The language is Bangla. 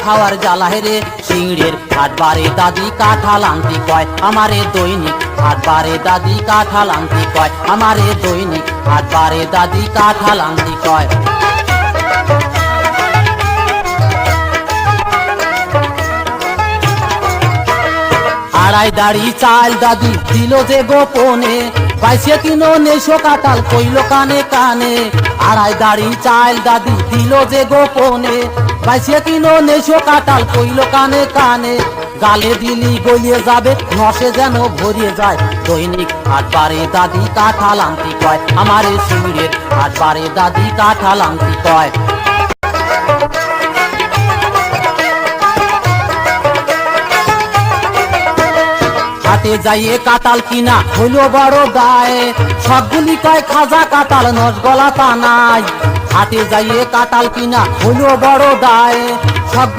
খাওয়ার জ্বালায় রে সিংড়ের হাটবারে দাদি কাঁঠাল আনতে কয় আমারে দৈনিক হাটবারে দাদি কাঁঠাল আনতে কয় আমারে দৈনিক হাটবারে দাদি কাঁঠাল আনতে কয়। আড়াই দাড়ি চাল দাদি দিল যে গোপনে বাইশে কিনো নেশো কাঁঠাল কইল কানে কানে। আড়াই দাড়ি চাল দাদি দিল যে গোপনে বাইশে কিনো নেশো কাঁঠাল কইল কানে কানে। গালে দিলি গলিয়ে যাবে নশে যেন ভরিয়ে যায় দৈনিক হাটবারে দাদি কাঁঠাল আনতে কয় আমারে সিংড়ের হাটবারে দাদি কাঁঠাল আনতে কয়। হাটে যাইয়ে কাঁঠাল কিনা হইল বড় দায় সবগুলি কয় খাজা কাঁঠাল নসগলা তা নাই। হাটে যাইয়ে কাঁঠাল কিনা হইল বড় দায় সব